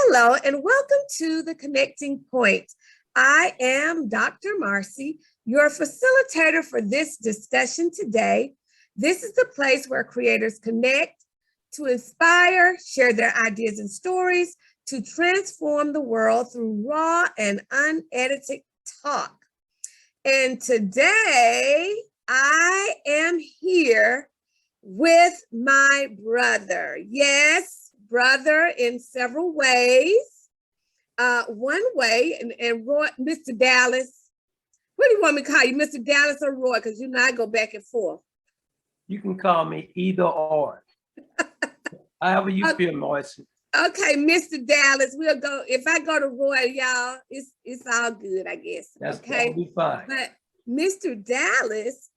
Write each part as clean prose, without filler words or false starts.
Hello and welcome to the Connecting Point. I am Dr. Marcy, your facilitator for this discussion today. This is the place where creators connect to inspire, share their ideas and stories, to transform the world through raw and unedited talk. And today I am here with my brother. Yes, brother in several ways. One way, and Roy, Mr. Dallas, what do you want me to call you, Mr. Dallas or Roy? Because you and I go back and forth. You can call me either or. However you feel, Marcy. Okay, Mr. Dallas, we'll go. If I go to Roy, y'all, it's all good, I guess. That'll be fine. But Mr. Dallas,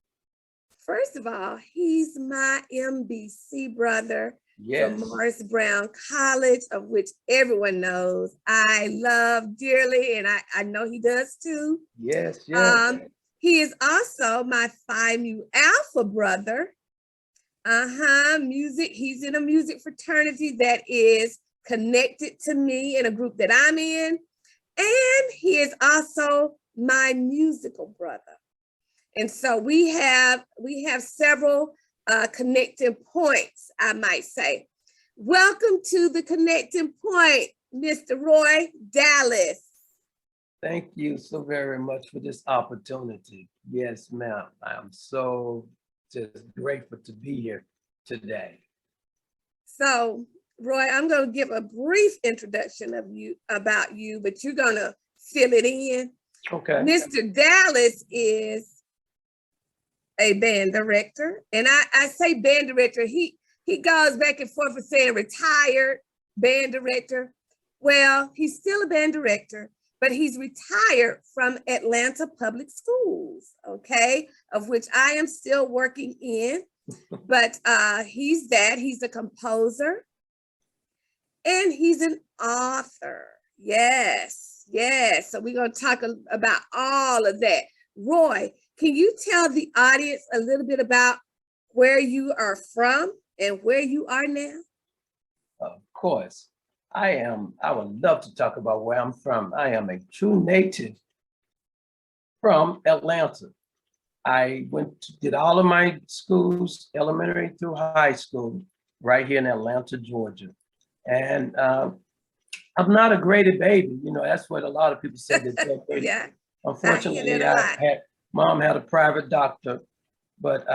first of all, he's my MBC brother. Yes. From Morris Brown College, of which everyone knows I love dearly, and I know he does too. Yes. He is also my Phi Mu Alpha brother. Music. He's in a music fraternity that is connected to me in a group that I'm in, and he is also my musical brother. And so we have several connecting points, I might say. Welcome to the Connecting Point, Mr. Roy Dallas. Thank you so very much for this opportunity. Yes, ma'am. I'm so just grateful to be here today. So, Roy, I'm going to give a brief introduction about you, but you're going to fill it in. Okay. Mr. Dallas is a band director, and I say band director, he goes back and forth for saying retired band director. Well, he's still a band director, but he's retired from Atlanta Public Schools, okay, of which I am still working in. But he's a composer, and he's an author. Yes. So we're going to talk about all of that. Roy, can you tell the audience a little bit about where you are from and where you are now? Of course. I would love to talk about where I'm from. I am a true native from Atlanta. I did all of my schools, elementary through high school, right here in Atlanta, Georgia. And I'm not a graded baby. You know, that's what a lot of people say that they're graded. Yeah. Unfortunately, Mom had a private doctor, but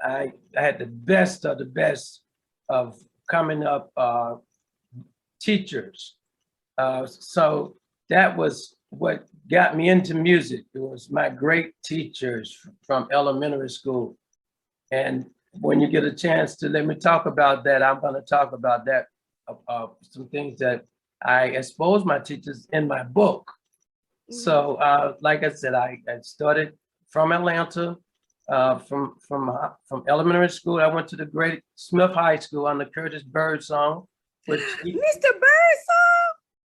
I had the best of the best of coming up teachers. So that was what got me into music. It was my great teachers from elementary school. And when you get a chance to let me talk about that, I'm going to talk about that, some things that I expose my teachers in my book. So, like I said, I started from Atlanta, from elementary school. I went to the Great Smith High School on the Curtis Birdsong. Mr. Birdsong?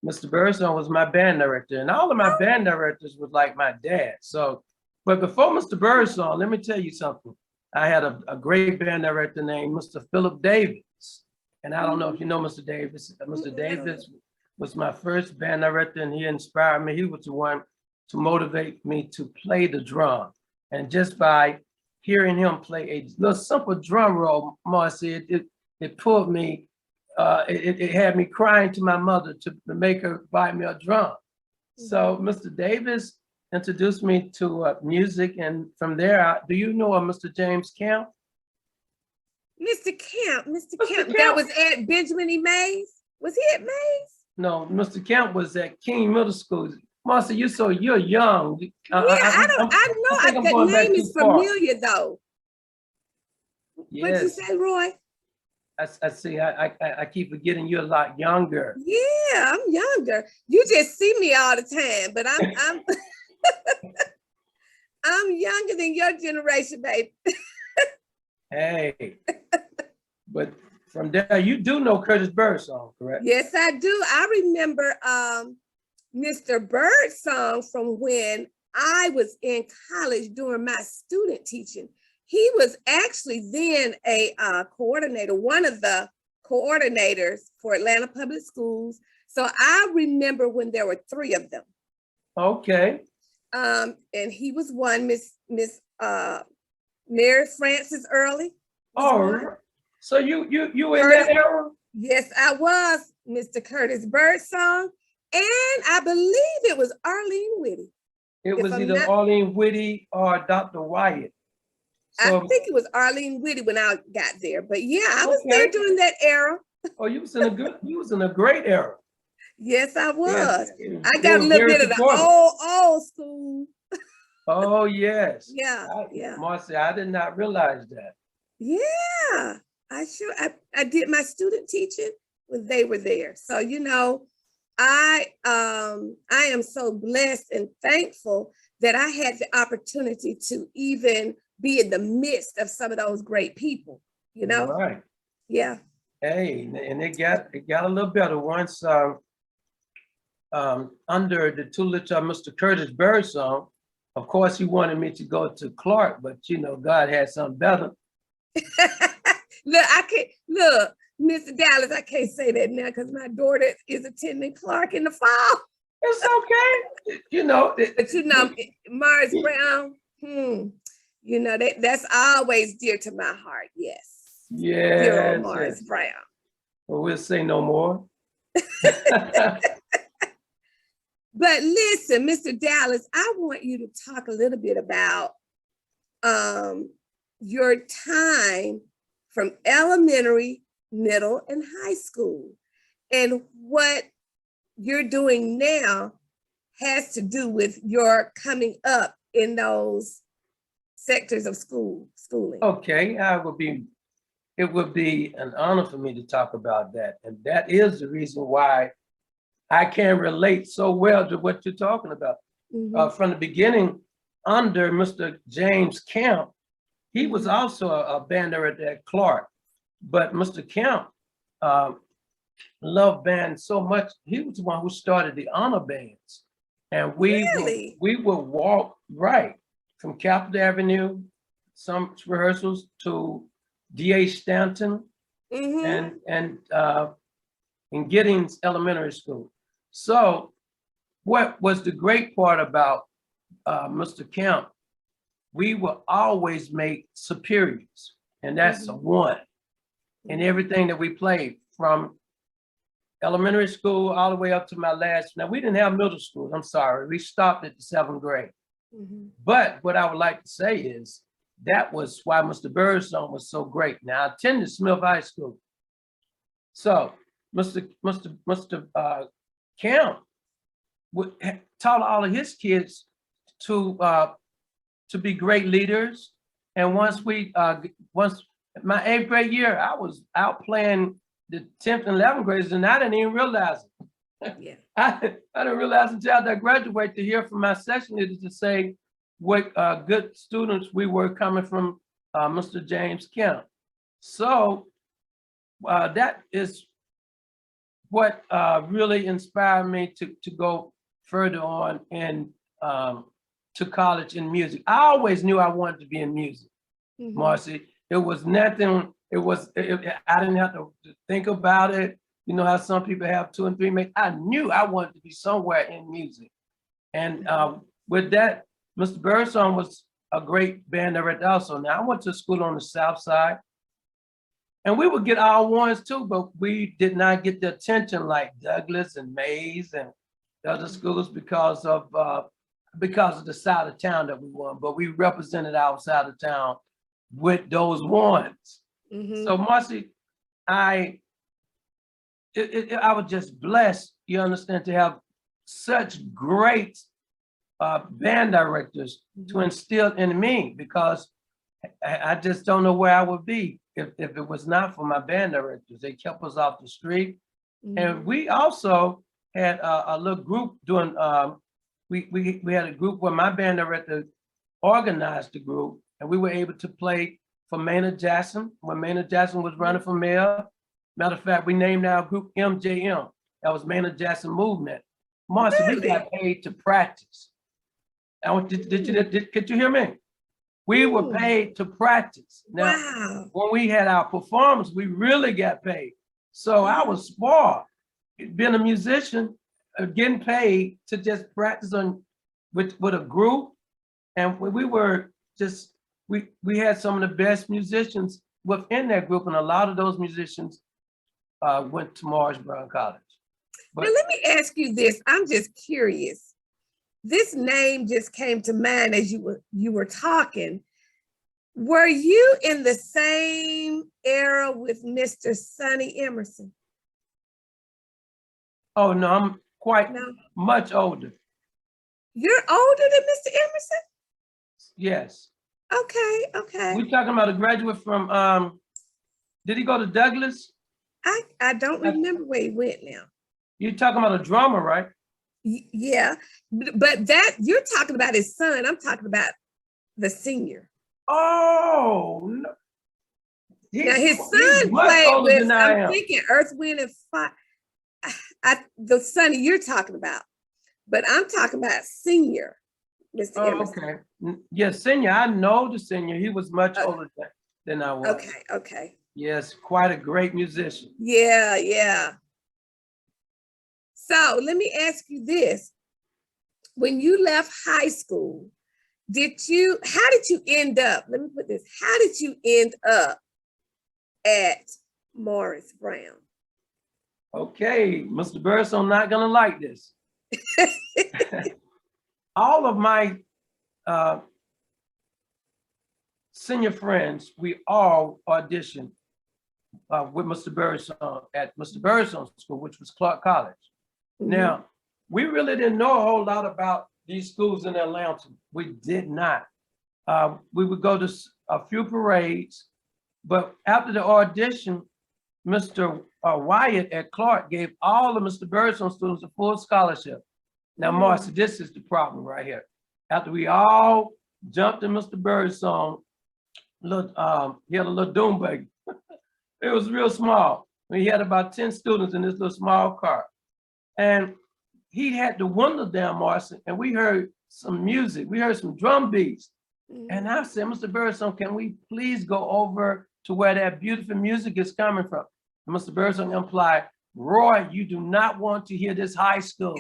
Mr. Birdsong was my band director, and all of my band directors was like my dad. So, but before Mr. Birdsong, let me tell you something. I had a great band director named Mr. Philip Davis, and I don't know if you know Mr. Davis. Mr. Davis was my first band director, and he inspired me. He was the one to motivate me to play the drum. And just by hearing him play a little simple drum roll, Marcy, it pulled me, it had me crying to my mother to make her buy me a drum. So Mr. Davis introduced me to music, and from there, do you know Mr. James Camp? Mr. Camp, that was at Benjamin E. Mays? Was he at Mays? No, Mr. Camp was at King Middle School. Marcy, you're young. I know that name is familiar though. Yes. What'd you say, Roy? I see. I keep forgetting you're a lot younger. Yeah, I'm younger. You just see me all the time, but I'm I'm younger than your generation, baby. Hey, but from there, you do know Curtis Birdsong, correct? Yes, I do. I remember Mr. Birdsong from when I was in college doing my student teaching. He was actually then a coordinator, one of the coordinators for Atlanta Public Schools. So I remember when there were 3 of them. Okay. And he was one, Miss Mary Frances Early. Oh, so you in that era? Yes, I was, Mr. Curtis Birdsong. And I believe it was Arlene Whitty. It was either Arlene Whitty or Dr. Wyatt. So, I think it was Arlene Whitty when I got there. But yeah, I was there during that era. Oh, you was in a great era. Yes, I was. Yes. I got a little bit of the old school. Oh, yes. Yeah. Marcy, I did not realize that. Yeah, I did my student teaching when they were there. So, you know, I am so blessed and thankful that I had the opportunity to even be in the midst of some of those great people, you know? Right. Yeah. Hey, and it got a little better once under the tutelage of Mr. Curtis Birdsong. Of course, he wanted me to go to Clark, but you know, God had something better. Look, Mr. Dallas, I can't say that now because my daughter is attending Clark in the fall. It's okay. You know, but you know, Morris Brown, you know, that's always dear to my heart. Yes. Yeah. Dear old Morris Brown. Well, we'll say no more. But listen, Mr. Dallas, I want you to talk a little bit about your time from elementary, middle, and high school, and what you're doing now has to do with your coming up in those sectors of schooling. Okay, it would be an honor for me to talk about that. And that is the reason why I can relate so well to what you're talking about. From the beginning, under Mr. James Camp, he was also a band director at Clark, but Mr. Camp loved band so much. He was the one who started the honor bands. And we would walk right from Capitol Avenue, some rehearsals to D.A. Stanton and in Giddings Elementary School. So what was the great part about Mr. Camp, we will always make superiors, and that's a 1 in everything that we played, from elementary school all the way up to my last. Now, we didn't have middle school, I'm sorry. We stopped at the 7th grade. But what I would like to say is that was why Mr. Birdsong was so great. Now, I attended Smith High School. So Mr. Camp taught all of his kids to be great leaders. And once my 8th grade year, I was out playing the 10th and 11th graders, and I didn't even realize it. Yeah. I didn't realize until I graduated to hear from my session leaders to say what good students we were coming from Mr. James Camp. So that is what really inspired me to go further on in to college in music. I always knew I wanted to be in music, Marcy. It was nothing. I didn't have to think about it. You know how some people have 2 and 3 mates. I knew I wanted to be somewhere in music. And with that, Mr. Birdsong was a great band director also. Now, I went to school on the South Side, and we would get our 1s too, but we did not get the attention like Douglas and Mays and other schools because of the side of town that we won. But we represented our side of town with those 1s. So Marcy, I was just blessed, you understand, to have such great band directors to instill in me, because I just don't know where I would be if it was not for my band directors. They kept us off the street. And we also had a little group doing, we had a group where my band director organized the group, and we were able to play for Maynard Jackson when Maynard Jackson was running for mayor. Matter of fact, we named our group MJM. That was Maynard Jackson Movement. Marcy, we got paid to practice. Could you hear me? We were paid to practice. Now, when we had our performance, we really got paid. So I was spoiled, being a musician, getting paid to just practice on with a group. And we were just, we had some of the best musicians within that group. And a lot of those musicians went to Morris Brown College. Now, let me ask you this. I'm just curious. This name just came to mind as you were talking. Were you in the same era with Mr. Sonny Emerson? Oh, no, I'm quite much older. You're older than Mr. Emerson? Yes. Okay, okay. We're talking about a graduate from, did he go to Douglas? I don't remember where he went now. You're talking about a drummer, right? Yeah, but that you're talking about his son. I'm talking about the senior. Oh, no. Now his son played with, I'm thinking Earth, Wind, and Fire. The Sonny you're talking about, but I'm talking about senior, Mr. Emerson. Okay. Yes, senior. I know the senior. He was much older than I was. Okay, okay. Yes, quite a great musician. Yeah, yeah. So let me ask you this. When you left high school, how did you end up, let me put this, how did you end up at Morris Brown? Okay, Mr. Burris, I'm not gonna like this. All of my senior friends, we all auditioned with Mr. Burrison at Mr. Burrison School, which was Clark College. Mm-hmm. Now, we really didn't know a whole lot about these schools in Atlanta. We did not. We would go to a few parades, but after the audition, Mr. Wyatt at Clark gave all of Mr. Burrison students a full scholarship. Now, Marcy, this is the problem right here. After we all jumped in Mr. Burrison, he had a little doom buggy. It was real small. He had about 10 students in this little small car. And he had the window down, Marcy, and we heard some music. We heard some drum beats. And I said, Mr. Burrison, can we please go over to where that beautiful music is coming from? And Mr. Burrison implied, Roy, you do not want to hear this high school.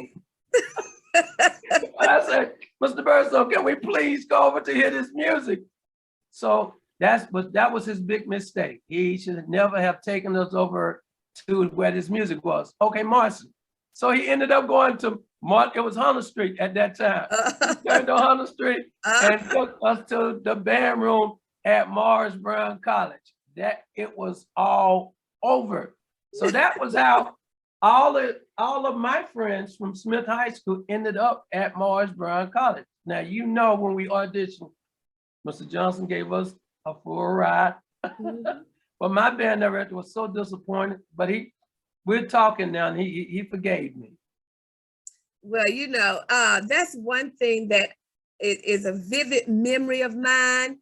I said, Mr. Burrison, can we please go over to hear this music? So that was his big mistake. He should never have taken us over to where this music was. Okay, Marcy. So he ended up going to it was Hunter Street at that time. He turned to Hunter Street and took us to the band room at Morris Brown College. That it was all over. So that was how all of my friends from Smith High School ended up at Morris Brown College. Now, you know, when we auditioned, Mr. Johnson gave us a full ride. But my band director was so disappointed, but we're talking now and he forgave me. Well, you know, that's one thing that is a vivid memory of mine.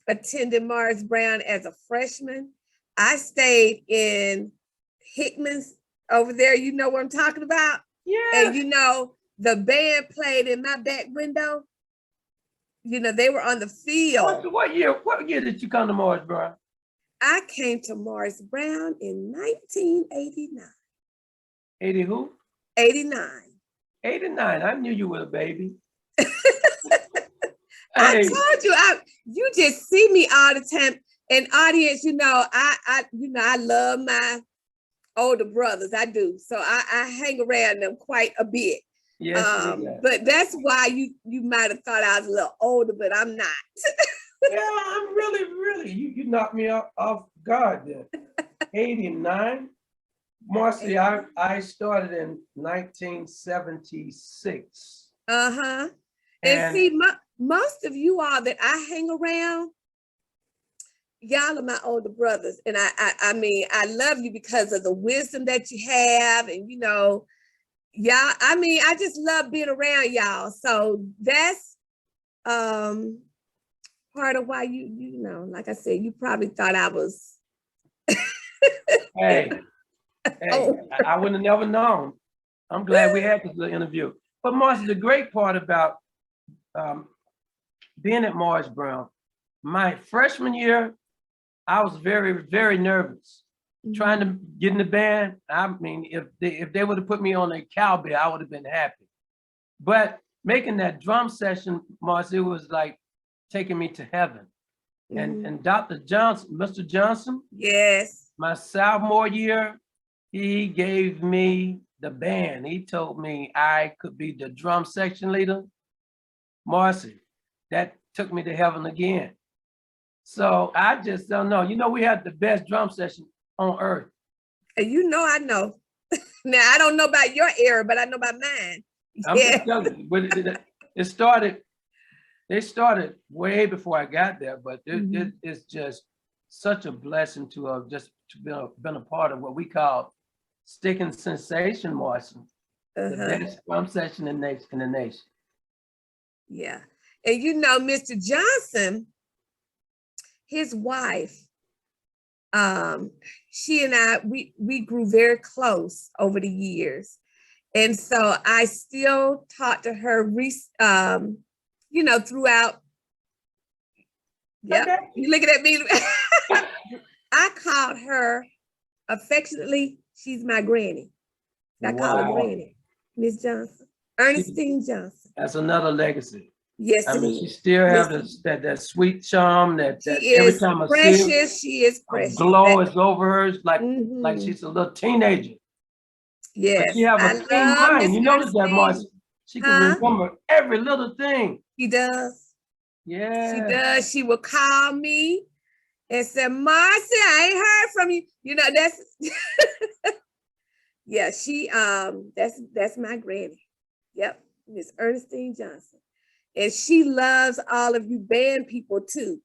Attending Morris Brown as a freshman. I stayed in Hickman's over there. You know what I'm talking about? Yeah. And you know, the band played in my back window. You know, they were on the field. What year did you come to Morris Brown? I came to Morris Brown in 1989. 80 who? 89. 89. I knew you were a baby. I told you, you just see me all the time. And audience, you know, I love my older brothers. I do. So I hang around them quite a bit. Yes, but that's why you might have thought I was a little older, but I'm not. Yeah, I'm really, you knocked me off guard then. 89. Marcy, I started in 1976. Uh-huh. And see, most of you all that I hang around, y'all are my older brothers. And I mean, I love you because of the wisdom that you have. And, you know, y'all, I mean, I just love being around y'all. So that's part of why you know, like I said, you probably thought I was. Hey, I wouldn't have never known. I'm glad we had this little interview. But Marcy, the great part about being at Morris Brown, my freshman year, I was very, very nervous trying to get in the band. I mean, if they would have put me on a cowbell, I would have been happy. But making that drum session, Marcy, it was like taking me to heaven. And Dr. Johnson, Mr. Johnson, Yes. my sophomore year, he gave me the band. He told me I could be the drum section leader. Marcy, that took me to heaven again. So I just don't know. You know, we had the best drum session on earth. And you know, I know. Now, I don't know about your era, but I know about mine. I'm just telling you, but it started, they started way before I got there, but it's just such a blessing to have just been a part of what we call Sticking Sensation, Marcy. The best drum session in the nation. Yeah. And you know, Mr. Johnson, his wife, she and I, we grew very close over the years. And so I still talk to her, you know, throughout. Yep, you looking at me. I called her affectionately, she's my granny. I call her Granny, Miss Johnson, Ernestine Johnson. That's another legacy. Yes, I mean, she still has that sweet charm that every time I see her, she is precious. Glow is over her, like she's a little teenager. Yes, but she have a keen mind. You notice that, Marcy? She can remember every little thing. She does. Yeah. She does. She will call me and say, Marcy, I ain't heard from you. You know, that's yeah, she that's my granny. Yep, Miss Ernestine Johnson. And she loves all of you band people too.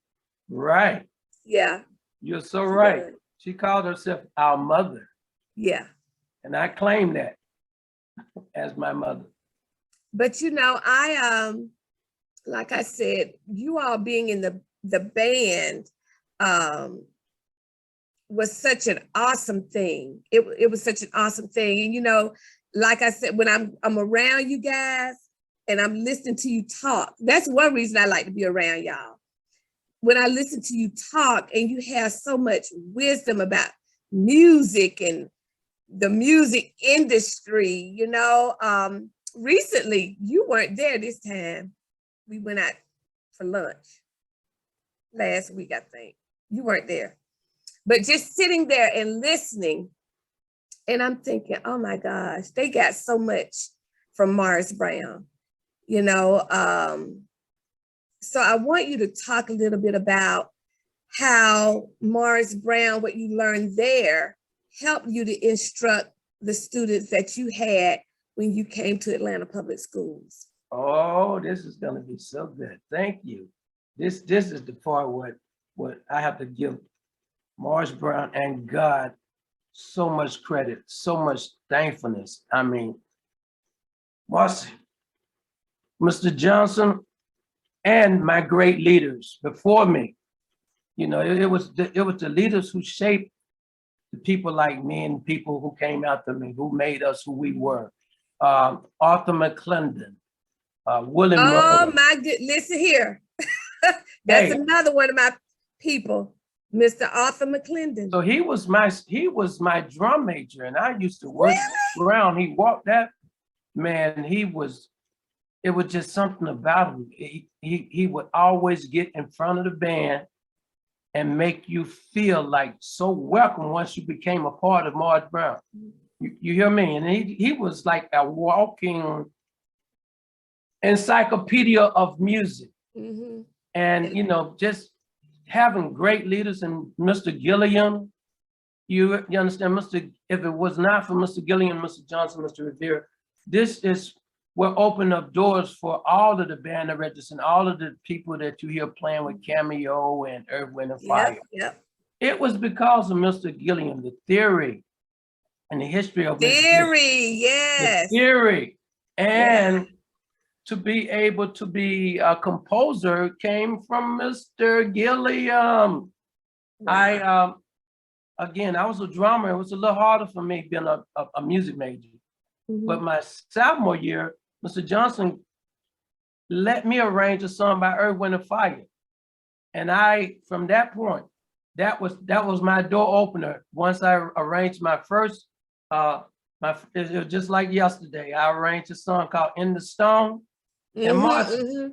Right. Yeah. You're so right. She called herself our mother. Yeah. And I claim that as my mother. But you know, like I said, you all being in the band was such an awesome thing. It was such an awesome thing. And you know, like I said, when I'm around you guys and I'm listening to you talk, that's one reason I like to be around y'all. When I listen to you talk and you have so much wisdom about music and the music industry, you know, recently you weren't there this time. We went out for lunch last week, I think. You weren't there. But just sitting there and listening, and I'm thinking, oh my gosh, they got so much from Morris Brown, you know. So I want you to talk a little bit about how Morris Brown, what you learned there, helped you to instruct the students that you had when you came to Atlanta Public Schools. Oh, this is going to be so good. Thank you. This is the part what I have to give Morris Brown and God so much credit, so much thankfulness. I mean, Marcy, Mr. Johnson, and my great leaders before me. You know, it was the leaders who shaped the people like me and people who came after me, who made us who we were. Arthur McClendon, William. Oh my good, listen here. That's another one of my people, Mr. Arthur McClendon. So he was my drum major, and I used to work around. He walked that man. It was just something about him. He would always get in front of the band and make you feel like so welcome once you became a part of Morris Brown. You hear me? And he was like a walking encyclopedia of music. And you know, just having great leaders, and Mr. Gilliam, you understand, if it was not for Mr. Gilliam, Mr. Johnson, Mr. Rivera, this is what opened up doors for all of the band directors and all of the people that you hear playing with Cameo and Earth, Wind and Fire. It was because of Mr. Gilliam, the theory and the history of yes. The theory. And to be able to be a composer came from Mr. Gilliam. Wow. Again, I was a drummer. It was a little harder for me being a music major. But my sophomore year, Mr. Johnson let me arrange a song by Earth, Wind and Fire. And from that point, that was my door opener. Once I arranged my first, it was just like yesterday. I arranged a song called "In the Stone," and Marcy,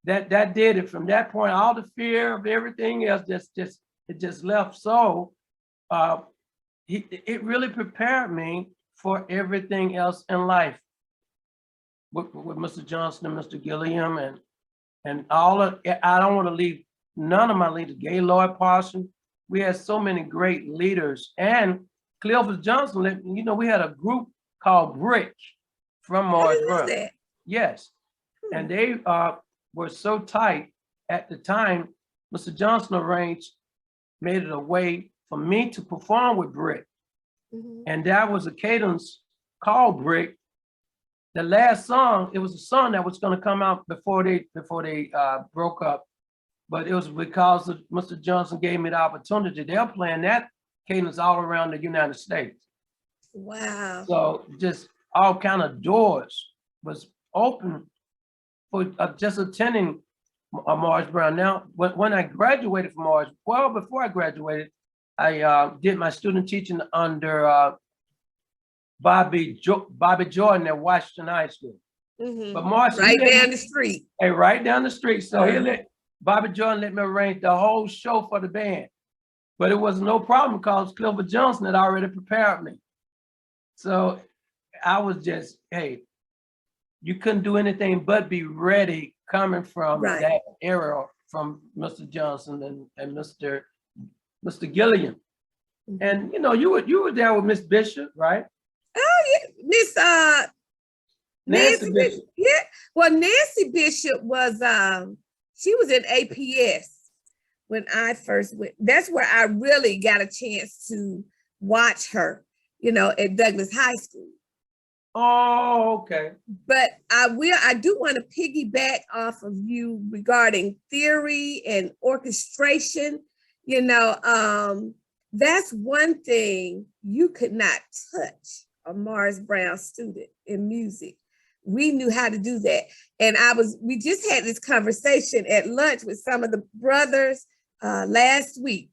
that did it. From that point, all the fear of everything else just left. So it really prepared me for everything else in life with Mr. Johnson and Mr. Gilliam and all of. I don't want to leave none of my leaders. Gaylord Parson. We had so many great leaders, and Cleophas Johnson. You know, we had a group called Brick from I didn't know Morrisburg. that. Yes, and they were so tight at the time. Mr. Johnson made it a way for me to perform with Brick, and that was a cadence called Brick. The last song, it was a song that was going to come out before they broke up, but it was because of Mr. Johnson gave me the opportunity. They're playing that cadence all around the United States. Wow. So just all kind of doors was open for just attending Morris Brown. Now, when I graduated from Morris, well, before I graduated, I did my student teaching under Bobby Jordan at Washington High School. But Marcy, right down the street. Hey, right down the street. So Bobby Jordan let me arrange the whole show for the band. But it was no problem because Cleophas Johnson had already prepared me. So I was just, hey, you couldn't do anything but be ready coming from that era from Mr. Johnson and Mr. Gilliam. And you know, you were there with Miss Bishop, right? Oh yeah, Miss Nancy Bishop. Yeah. Well, Nancy Bishop was she was in APS when I first went. That's where I really got a chance to watch her, you know, at Douglas High School. Oh, okay. But I do want to piggyback off of you regarding theory and orchestration. You know, that's one thing you could not touch a Morris Brown student in music. We knew how to do that. And we just had this conversation at lunch with some of the brothers last week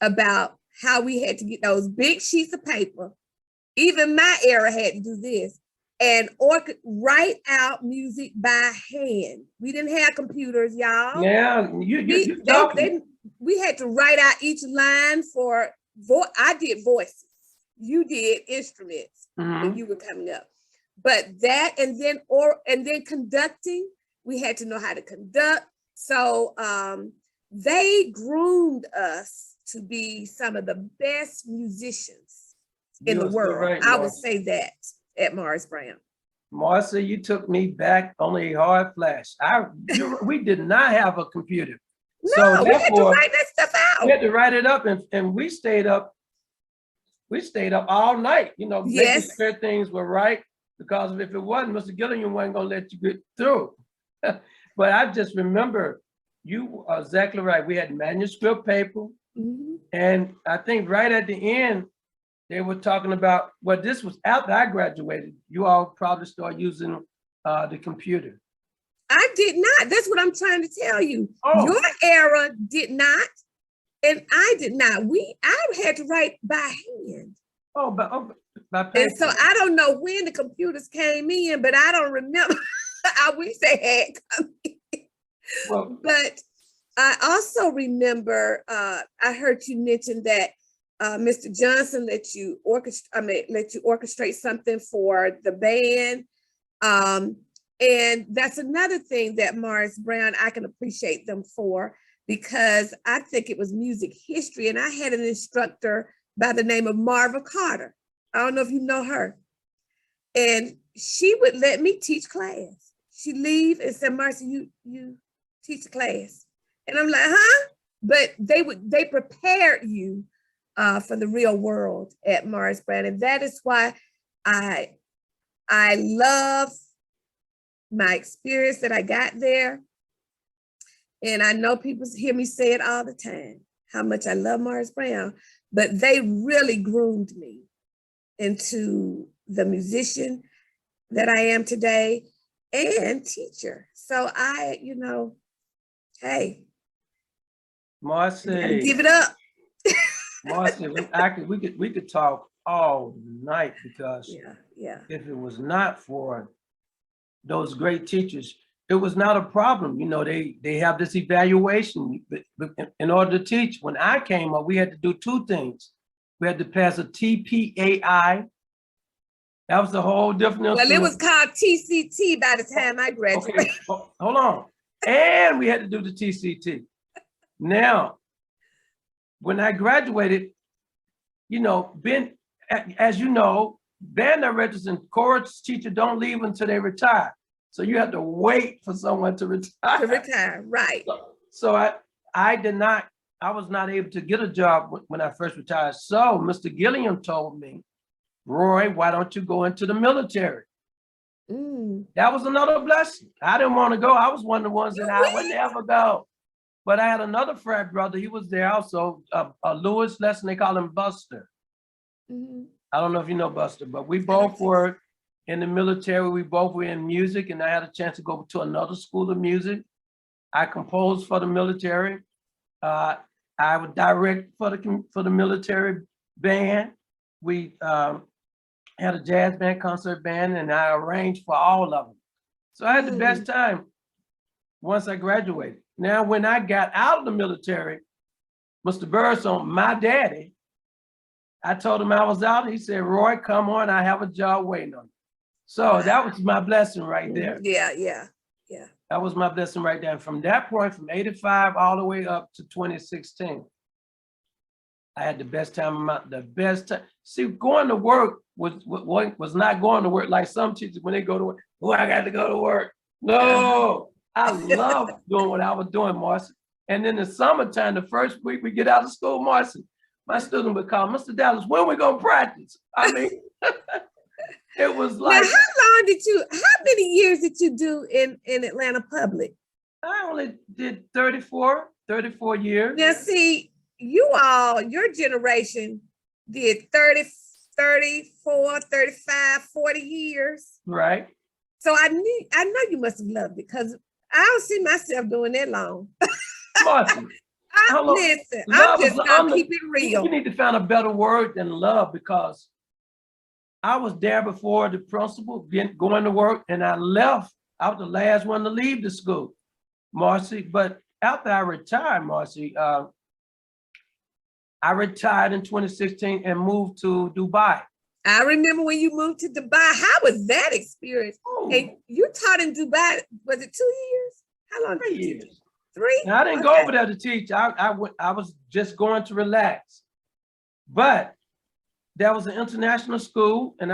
about how we had to get those big sheets of paper. Even my era had to do this and write out music by hand. We didn't have computers, y'all. Yeah, we had to write out each line for I did voices. You did instruments when you were coming up. But that and then conducting, we had to know how to conduct. So they groomed us to be some of the best musicians in the world. Right, I would say that at Morris Brown. Marcy, you took me back on a hard flash. We did not have a computer. No, so we had to write that stuff out. We had to write it up, and we stayed up. We stayed up all night, you know, making sure things were right. Because if it wasn't, Mr. Gilliam wasn't going to let you get through. But I just remember you are exactly right. We had manuscript paper. And I think right at the end, they were talking about, well, this was after I graduated. You all probably started using the computer. I did not. That's what I'm trying to tell you. Oh. Your era did not, and I did not. I had to write by hand. By paper. And so I don't know when the computers came in, but I don't remember. I wish they had come in. Well, but I also remember I heard you mention that Mr. Johnson let you orchestrate something for the band. And that's another thing that Morris Brown, I can appreciate them for, because I think it was music history. And I had an instructor by the name of Marva Carter. I don't know if you know her. And she would let me teach class. She'd leave and say, Marcy, you teach the class. And I'm like, huh? But they prepared you for the real world at Morris Brown. And that is why I love my experience that I got there. And I know people hear me say it all the time, how much I love Morris Brown, but they really groomed me into the musician that I am today and teacher. So hey. Marcy, Give it up. Marcy, we could talk all night because Yeah. if it was not for those great teachers, it was not a problem. You know, they have this evaluation, but in order to teach. When I came up, we had to do two things. We had to pass a TPAI. That was a whole different. Well, it was called TCT by the time I graduated. Okay, hold on. And we had to do the TCT. Now, when I graduated, you know, as you know, band directors and chorus teachers don't leave until they retire. So you have to wait for someone to retire. To retire, right. So I was not able to get a job when I first retired. So Mr. Gilliam told me, Roy, why don't you go into the military? That was another blessing. I didn't want to go. I was one of the ones that I would never go. But I had another frat brother. He was there also, Lewis Lesson, they call him Buster. I don't know if you know Buster, but we both were in the military. We both were in music, and I had a chance to go to another school of music. I composed for the military. I would direct for the military band. We had a jazz band, concert band, and I arranged for all of them. So I had the best time once I graduated. Now, when I got out of the military, Mr. Birdsong, my daddy, I told him I was out. He said, Roy, come on, I have a job waiting on you. So that was my blessing right there. Yeah. That was my blessing right there. And from that point, from 85 all the way up to 2016, I had the best time, the best time. See, going to work was not going to work like some teachers when they go to work. Oh, I got to go to work. No, I love doing what I was doing, Marcy. And in the summertime, the first week we get out of school, Marcy, my student would call, Mr. Dallas, when are we going to practice? I mean, it was like. Now, how many years did you do in Atlanta Public? I only did 34 years. Now, see, your generation did 30, 34, 35, 40 years. Right. So I know you must have loved it because I don't see myself doing that long. Marcy, listen, I'm just gonna keep it real. You need to find a better word than love, because I was there before the principal going to work, and I left. I was the last one to leave the school, Marcy. But after I retired, Marcy, I retired in 2016 and moved to Dubai. I remember when you moved to Dubai. How was that experience? Oh. And you taught in Dubai, was it 2 years? How long? 3 years. 3? Now, I didn't go over there to teach. I was just going to relax. But there was an international school, and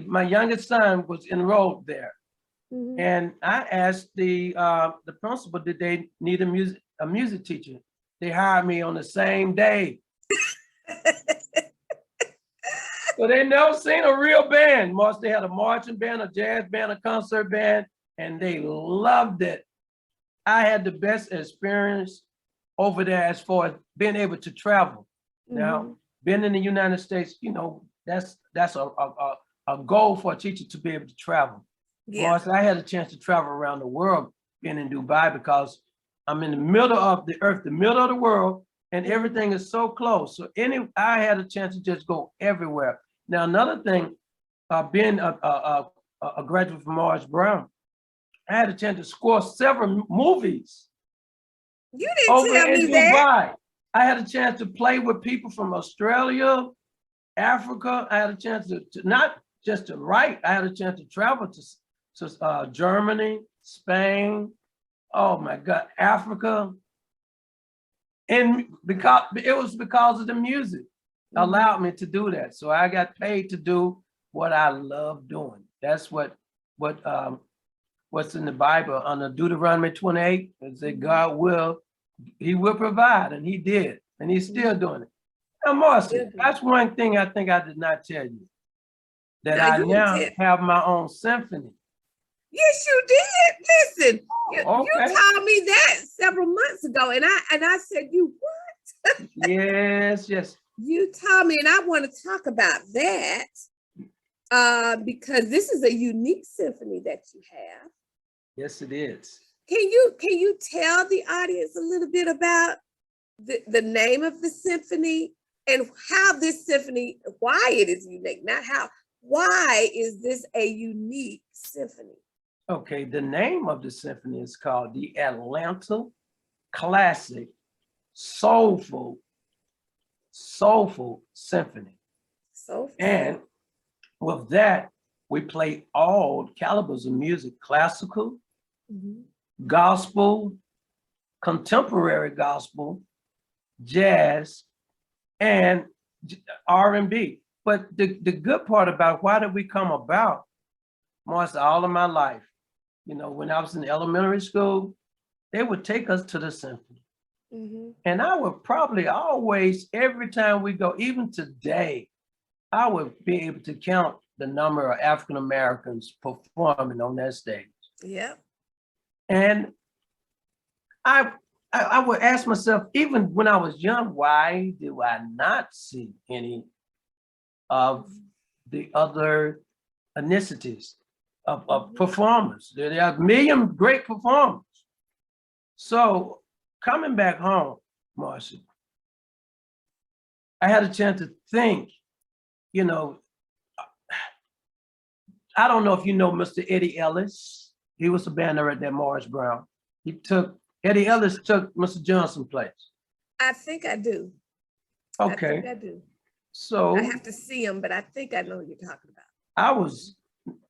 my youngest son was enrolled there. And I asked the principal, did they need a music teacher? They hired me on the same day. So they never seen a real band. They had a marching band, a jazz band, a concert band, and they loved it. I had the best experience over there as far as being able to travel. Now, being in the United States, you know, that's a goal for a teacher to be able to travel. Yeah. I had a chance to travel around the world being in Dubai, because I'm in the middle of the earth, the middle of the world, and everything is so close. So I had a chance to just go everywhere. Now, another thing, being a graduate from Morris Brown, I had a chance to score several movies. You didn't tell me that. I had a chance to play with people from Australia, Africa. I had a chance to not just to write. I had a chance to travel to Germany, Spain. Oh my God, Africa. And because of the music allowed me to do that. So I got paid to do what I love doing. That's what's in the Bible under Deuteronomy 28. It said God he will provide, and he did, and he's still doing it. Now, Marcy, that's one thing I think I did not tell you, that I now have my own symphony. Yes, you did. Listen, you told me that several months ago, and I said, you what? Yes. You told me, and I want to talk about that because this is a unique symphony that you have. Yes, it is. Can you tell the audience a little bit about the name of the symphony and how this symphony, why it is unique, not how, why is this a unique symphony? Okay, the name of the symphony is called the Atlanta Classic Soulful Symphony. So And with that, we play all calibers of music: classical, gospel, contemporary gospel, jazz, and R&B. But the good part about why did we come about, Marcy, all of my life, you know, when I was in elementary school, they would take us to the symphony. And I would probably always, every time we go, even today, I would be able to count the number of African Americans performing on that stage. Yep. And I would ask myself, even when I was young, why do I not see any of the other ethnicities of performers? There are a million great performers. So coming back home, Marcy, I had a chance to think, you know, I don't know if you know Mr. Eddie Ellis. He was a band director at Morris Brown. Eddie Ellis took Mr. Johnson's place. I think I do. Okay. I think I do. So I have to see him, but I think I know what you're talking about. I was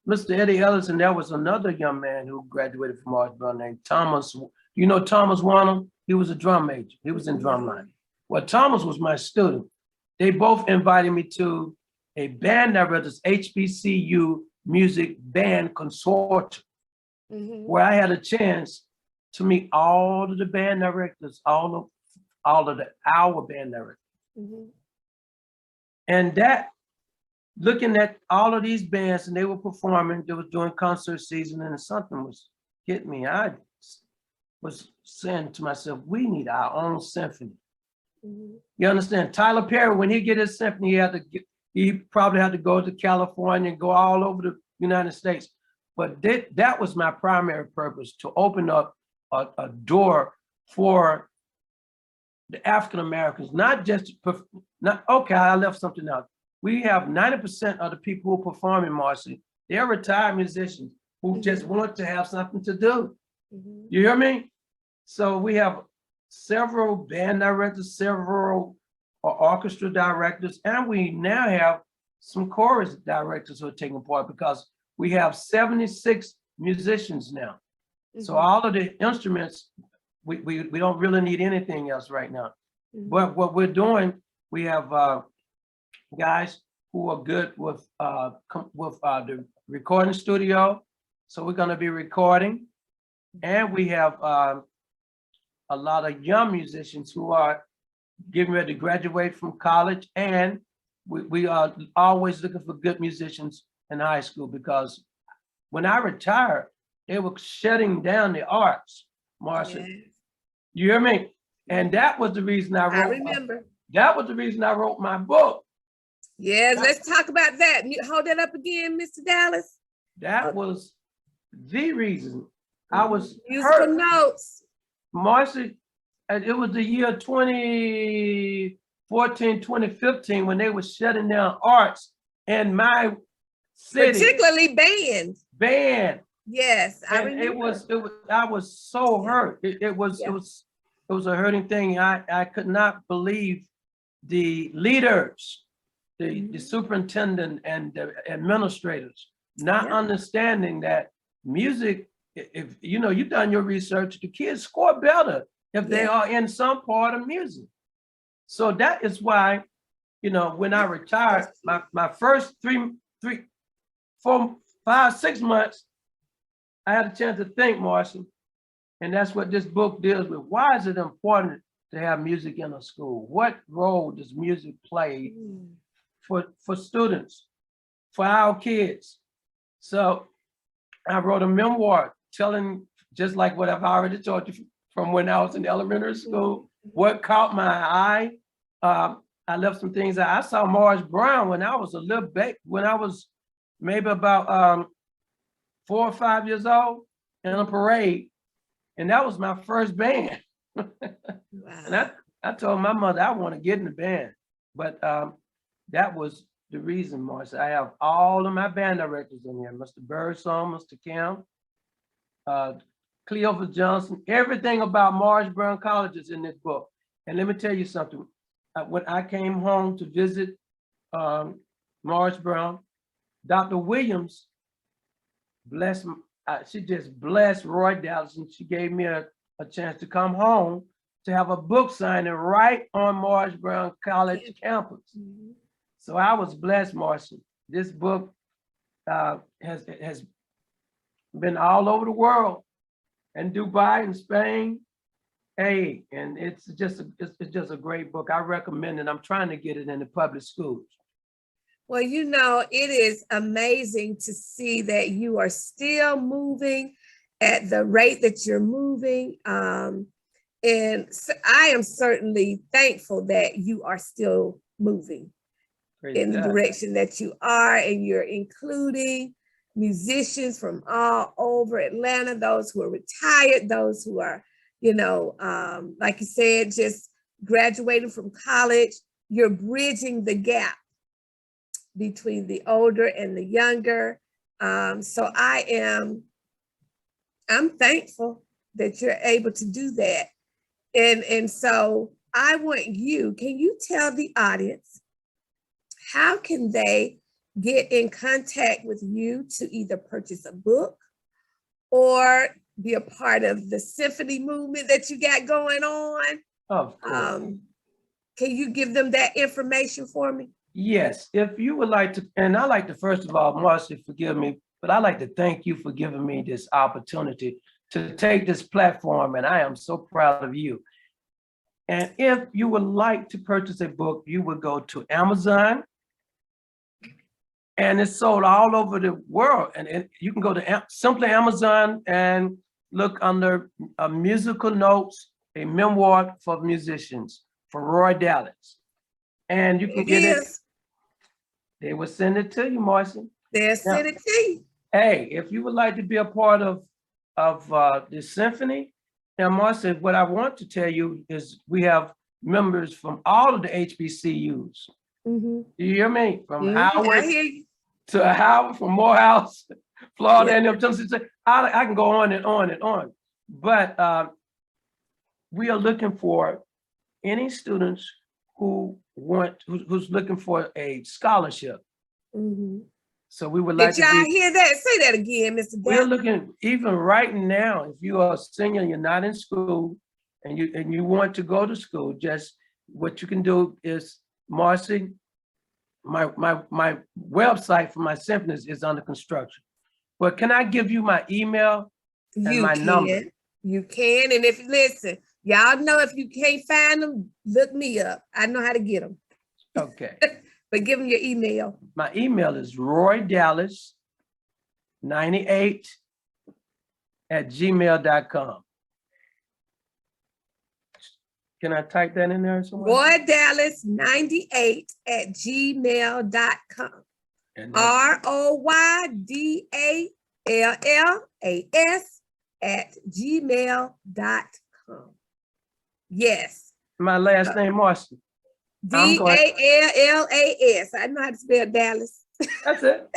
Mr. Eddie Ellis, and there was another young man who graduated from Morris Brown named Thomas. You know Thomas Warner? He was a drum major. He was in drumline. Well, Thomas was my student. They both invited me to a band director's HBCU music band consortium, where I had a chance to meet all of the band directors, all of our band directors. And that, looking at all of these bands, and they were performing, they were doing concert season, and something was hitting me. I was saying to myself, we need our own symphony. You understand? Tyler Perry, when he get his symphony, he probably had to go to California and go all over the United States. But that was my primary purpose, to open up a door for the African Americans, not just, okay, I left something out. We have 90% of the people who perform in Marcy, they're retired musicians who just want to have something to do. You hear me? So we have several band directors, several orchestra directors, and we now have some chorus directors who are taking part, because we have 76 musicians now. So all of the instruments, we don't really need anything else right now. But what we're doing, we have guys who are good with the recording studio. So we're going to be recording, and we have a lot of young musicians who are getting ready to graduate from college, and we are always looking for good musicians in high school, because when I retired, they were shutting down the arts, Marcy. Yes. You hear me? And that was the reason I wrote. I remember. That was the reason I wrote my book. Yes, let's talk about that. Hold that up again, Mr. Dallas. That was the reason I was musical notes. Marcy, it was the year 2014, 2015 when they were shutting down arts in my city. Particularly bands. Band. Yes, I remember. It was. I was so hurt. It was a hurting thing. I could not believe the leaders, the superintendent and the administrators not understanding that music, if you know, you've done your research, the kids score better if they are in some part of music. So that is why, you know, when I retired, my first 3, 4, 5, 6 months, I had a chance to think, Marcy, and that's what this book deals with. Why is it important to have music in a school? What role does music play for students, for our kids? So I wrote a memoir telling, just like what I've already told you from when I was in elementary school, what caught my eye. I left some things out. I saw Morris Brown when I was a little baby, when I was maybe about 4 or 5 years old, in a parade. And that was my first band. Wow. And I told my mother I want to get in the band. But that was the reason, Marcy. I have all of my band directors in here, Mr. Birdsong, Mr. Kim, Cleophas Johnson, everything about Morris Brown College is in this book. And let me tell you something. When I came home to visit Morris Brown, Dr. Williams she just blessed Roy Dallas, and she gave me a chance to come home to have a book signing right on Morris Brown College campus. Mm-hmm. So I was blessed, Marcy. This book has been all over the world, and Dubai and Spain. Hey, and it's just a great book. I recommend it. I'm trying to get it in the public schools. Well, you know, it is amazing to see that you are still moving at the rate that you're moving. And so I am certainly thankful that you are still moving in the direction that you are, and you're including musicians from all over Atlanta, those who are retired, those who are, you know, like you said, just graduating from college. You're bridging the gap between the older and the younger. So I'm thankful that you're able to do that. And so I want you, can you tell the audience, how can they get in contact with you to either purchase a book or be a part of the symphony movement that you got going on? Of course. Can you give them that information for me? Yes, if you would like to, and I'd like to, first of all, Marcy, forgive me, but I'd like to thank you for giving me this opportunity to take this platform, and I am so proud of you. And if you would like to purchase a book, you would go to Amazon, and it's sold all over the world. And you can go to simply Amazon and look under musical notes, a memoir for musicians, for Roy Dallas. And you can get it. They will send it to you, Marcy. They'll send it to you. Hey, if you would like to be a part of the symphony, now, Marcy, what I want to tell you is we have members from all of the HBCUs. Mm-hmm. Do you hear me? From Mm-hmm. Howard to Howard, from Morehouse, Florida, and I can go on and on and on. But we are looking for any students who's looking for a scholarship. Mm-hmm. So we would like to hear that? Say that again, Mr. We're looking, even right now, if you are a senior and you're not in school and you want to go to school, just what you can do is, Marcy, my website for my symphonies is under construction. But can I give you my email and my number? You can. And if, listen, y'all know if you can't find them, look me up. I know how to get them. Okay. But give them your email. My email is roydallas98@gmail.com. Can I type that in there somewhere? roydallas98@gmail.com. ROYDALLAS@gmail.com. Yes. My last name, Marcy. DALLAS. I know how to spell Dallas. That's it.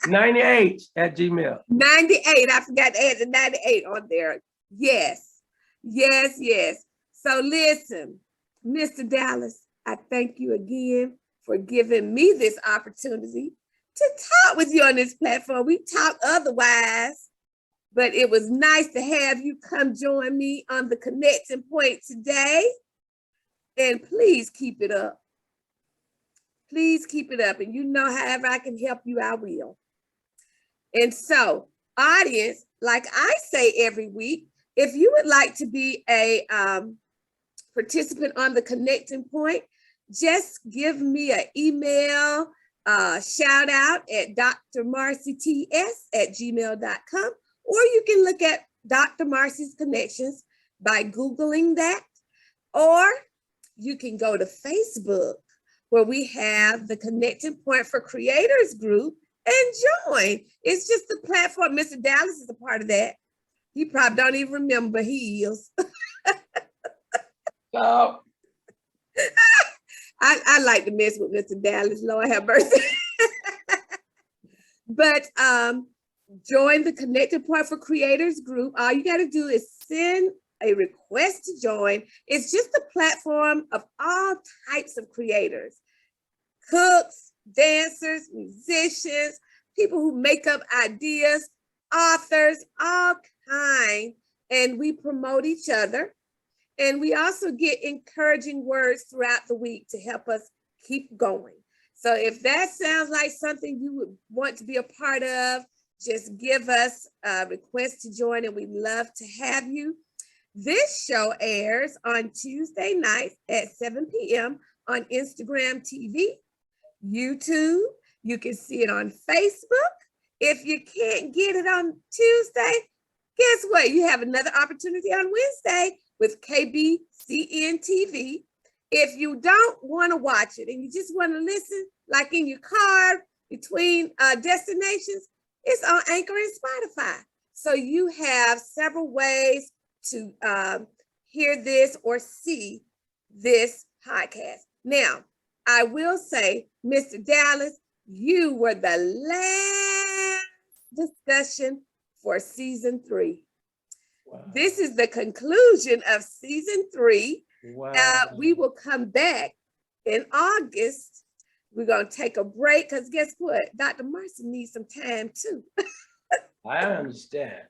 98@gmail. 98. I forgot to add the 98 on there. Yes. Yes, yes. So listen, Mr. Dallas, I thank you again for giving me this opportunity to talk with you on this platform. We talk otherwise, but it was nice to have you come join me on the Connecting Point today. And please keep it up. Please keep it up. And you know, however I can help you, I will. And so, audience, like I say every week, if you would like to be a participant on the Connecting Point, just give me an email, shout out at drmarcyts@gmail.com, or you can look at Dr. Marcy's Connections by Googling that, or you can go to Facebook, where we have the Connecting Point for Creators group, and join. It's just a platform. Mr. Dallas is a part of that. He probably don't even remember he is. So, I like to mess with Mr. Dallas, Lord have mercy. But join the Connected Point for Creators group. All you got to do is send a request to join. It's just a platform of all types of creators, cooks, dancers, musicians, people who make up ideas, authors, all kinds. And we promote each other. And we also get encouraging words throughout the week to help us keep going. So if that sounds like something you would want to be a part of, just give us a request to join and we'd love to have you. This show airs on Tuesday nights at 7 p.m. on Instagram TV, YouTube. You can see it on Facebook. If you can't get it on Tuesday, guess what? You have another opportunity on Wednesday with KBCN TV. If you don't want to watch it and you just want to listen, like in your car between destinations, it's on Anchor and Spotify. So you have several ways to hear this or see this podcast. Now, I will say, Mr. Dallas, you were the last discussion for season 3. Wow. This is the conclusion of season 3. Wow. We will come back in August. We're going to take a break because guess what? Dr. Marcy needs some time too. I understand.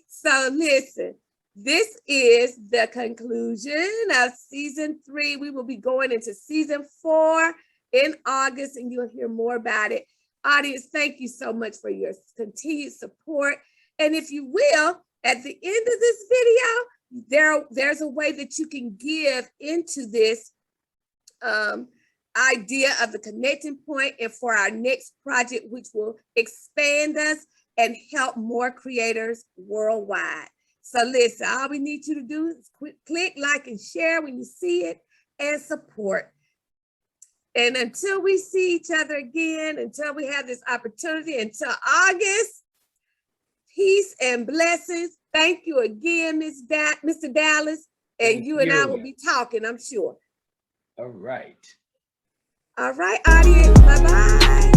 So listen, this is the conclusion of season 3. We will be going into season 4 in August and you'll hear more about it. Audience, thank you so much for your continued support. And if you will, at the end of this video, there's a way that you can give into this idea of the connecting point and for our next project, which will expand us and help more creators worldwide. So listen, all we need you to do is click like and share when you see it and support. And until we see each other again, until we have this opportunity, until August, peace and blessings. Thank you again, Mr. Dallas. And you and I will be talking, I'm sure. All right. All right, audience. Bye-bye.